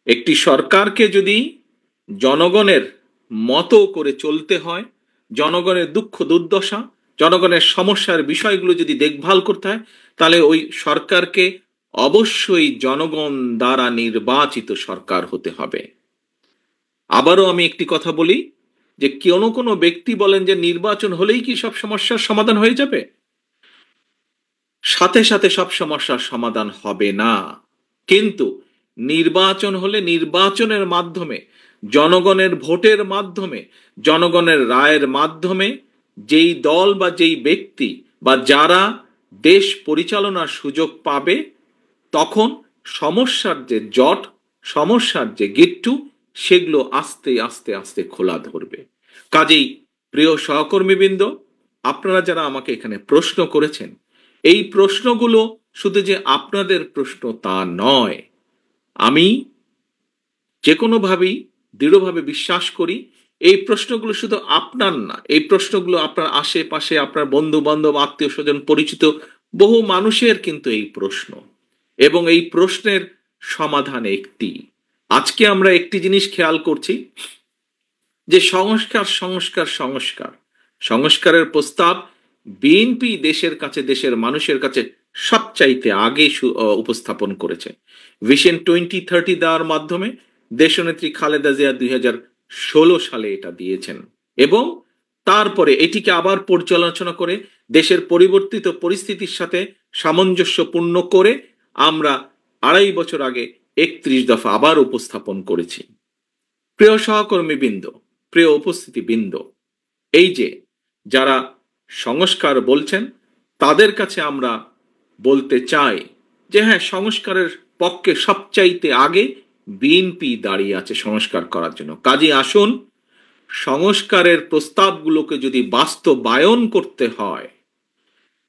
একটি সরকারকে যদি জনগণের মতো করে চলতে হয়, জনগণের দুঃখ দুর্দশা, জনগণের সমস্যার বিষয়গুলো যদি দেখভাল করতে হয়, তাহলে ওই সরকারকে অবশ্যই জনগণ দ্বারা নির্বাচিত সরকার হতে হবে। আবারও আমি একটি কথা বলি, যে কোনো ব্যক্তি বলেন যে নির্বাচন হলেই কি সব সমস্যার সমাধান হয়ে যাবে? সাথে সাথে সব সমস্যার সমাধান হবে না, কিন্তু নির্বাচন হলে নির্বাচনের মাধ্যমে, জনগণের ভোটের মাধ্যমে, জনগণের রায়ের মাধ্যমে যেই দল বা যেই ব্যক্তি বা যারা দেশ পরিচালনার সুযোগ পাবে, তখন সমস্যার যে জট, সমস্যার যে গিট্টু, সেগুলো আস্তে আস্তে আস্তে খোলা ধরবে। কাজেই প্রিয় সহকর্মীবৃন্দ, আপনারা যারা আমাকে এখানে প্রশ্ন করেছেন, এই প্রশ্নগুলো শুধু যে আপনাদের প্রশ্ন তা নয়। আমি যে কোনোভাবেই দৃঢ়ভাবে বিশ্বাস করি, এই প্রশ্নগুলো শুধু আপনার না, এই প্রশ্নগুলো আপনার আশেপাশে, আপনার বন্ধু বান্ধব, আত্মীয় স্বজন, পরিচিত বহু মানুষের কিন্তু এই প্রশ্ন, এবং এই প্রশ্নের সমাধান একটি। আজকে আমরা একটি জিনিস খেয়াল করছি, যে সংস্কার সংস্কার সংস্কার সংস্কারের প্রস্তাব বিএনপি দেশের কাছে, দেশের মানুষের কাছে সবচাইতে আগে উপস্থাপন করেছে। ভিশন 2030 দেওয়ার মাধ্যমে দেশনেত্রী খালেদা জিয়া 2016 সালে এটা দিয়েছেন, এবং তারপরে এটিকে আবার পর্যালোচনা করে দেশের পরিবর্তিত পরিস্থিতির সাথে সামঞ্জস্যপূর্ণ করে আমরা 2.5 বছর আগে 31 দফা আবার উপস্থাপন করেছি। প্রিয় সহকর্মীবৃন্দ, প্রিয় উপস্থিতিবৃন্দ, এই যে যারা সংস্কার বলছেন, তাদের কাছে আমরা বলতে চাই যে হ্যাঁ, সংস্কারের পক্ষে সবচাইতে আগে বিএনপি দাঁড়িয়ে আছে সংস্কার করার জন্য। কাজে আসুন, সংস্কারের প্রস্তাবগুলোকে যদি বাস্তবায়ন করতে হয়,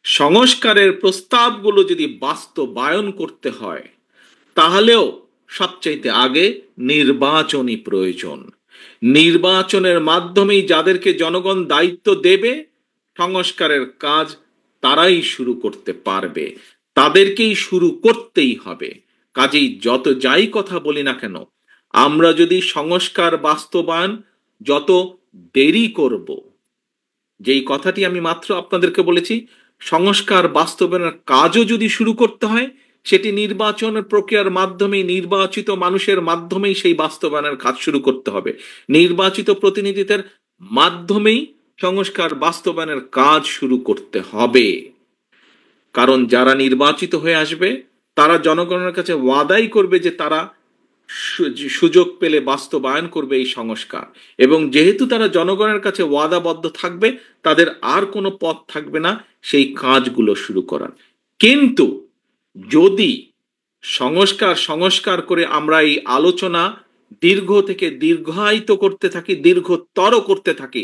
সংস্কারের প্রস্তাবগুলো যদি বাস্তবায়ন করতে হয়, তাহলেও সবচাইতে আগে নির্বাচনই প্রয়োজন। নির্বাচনের মাধ্যমেই যাদেরকে জনগণ দায়িত্ব দেবে, সংস্কারের কাজ তারাই শুরু করতে পারবে, তাদেরকেই শুরু করতেই হবে। কাজেই যত যাই কথা বলি না কেন, আমরা যদি সংস্কার বাস্তবায়ন যত দেরি করব, যেই কথাটি আমি মাত্র আপনাদেরকে বলেছি, সংস্কার বাস্তবায়নের কাজও যদি শুরু করতে হয়, সেটি নির্বাচনের প্রক্রিয়ার মাধ্যমে, নির্বাচিত মানুষের মাধ্যমেই সেই বাস্তবায়নের কাজ শুরু করতে হবে। নির্বাচিত প্রতিনিধিদের মাধ্যমেই সংস্কার বাস্তবায়নের কাজ শুরু করতে হবে। কারণ যারা নির্বাচিত হয়ে আসবে, তারা জনগণের কাছে ওয়াদাই করবে যে তারা সুযোগ পেলে বাস্তবায়ন করবে এই সংস্কার, এবং যেহেতু তারা জনগণের কাছে ওয়াদাবদ্ধ থাকবে, তাদের আর কোনো পথ থাকবে না সেই কাজগুলো শুরু করার। কিন্তু যদি সংস্কার সংস্কার করে আমরা এই আলোচনা দীর্ঘ থেকে দীর্ঘায়িত করতে থাকি, দীর্ঘতর করতে থাকি,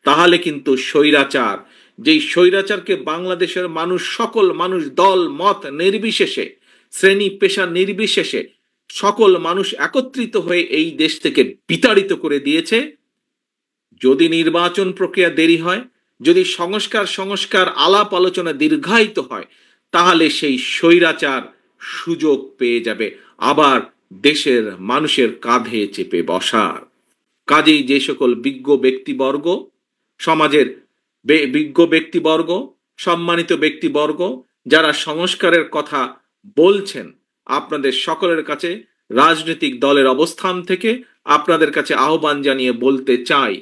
তাহলে কিন্তু স্বৈরাচার, যেই স্বৈরাচারকে বাংলাদেশের মানুষ, সকল মানুষ, দল মত নির্বিশেষে, শ্রেণী পেশা নির্বিশেষে সকল মানুষ একত্রিত হয়ে এই দেশ থেকে বিতাড়িত করে দিয়েছে, যদি নির্বাচন প্রক্রিয়া দেরি হয়, যদি সংস্কার আলাপ আলোচনা দীর্ঘায়িত হয়, তাহলে সেই স্বৈরাচার সুযোগ পেয়ে যাবে আবার দেশের মানুষের কাঁধে চেপে বসার। কাজেই যে সকল বিজ্ঞ ব্যক্তিবর্গ, সমাজের বিজ্ঞ ব্যক্তিবর্গ, সম্মানিত ব্যক্তিবর্গ যারা সংস্কারের কথা বলছেন, আপনাদের সকলের কাছে রাজনৈতিক দলের অবস্থান থেকে আপনাদের কাছে আহ্বান জানিয়ে বলতে চাই,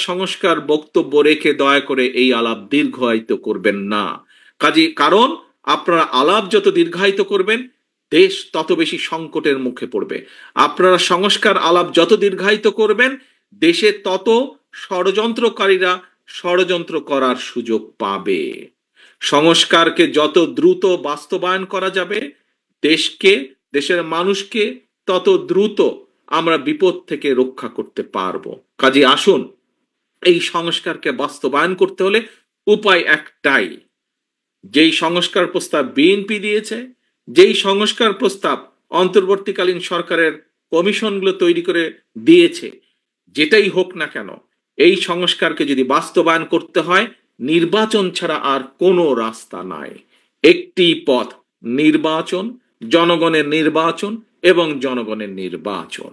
সংস্কার বক্তব্য রেখে দয়া করে এই আলাপ দীর্ঘায়িত করবেন না। কারণ আপনারা আলাপ যত দীর্ঘায়িত করবেন, দেশ তত বেশি সংকটের মুখে পড়বে। আপনারা সংস্কার আলাপ যত দীর্ঘায়িত করবেন, দেশে তত ষড়যন্ত্রকারীরা ষড়যন্ত্র করার সুযোগ পাবে। সংস্কারকে যত দ্রুত বাস্তবায়ন করা যাবে, দেশকে, দেশের মানুষকে তত দ্রুত আমরা বিপদ থেকে রক্ষা করতে পারবো। কাজে আসুন, এই সংস্কারকে বাস্তবায়ন করতে হলে উপায় একটাই। যেই সংস্কার প্রস্তাব বিএনপি দিয়েছে, যেই সংস্কার প্রস্তাব অন্তর্বর্তীকালীন সরকারের কমিশনগুলো তৈরি করে দিয়েছে, যেটাই হোক না কেন, এই সংস্কারকে যদি বাস্তবায়ন করতে হয়, নির্বাচন ছাড়া আর কোনো রাস্তা নাই। একটি পথ নির্বাচন, জনগণের নির্বাচন এবং জনগণের নির্বাচন।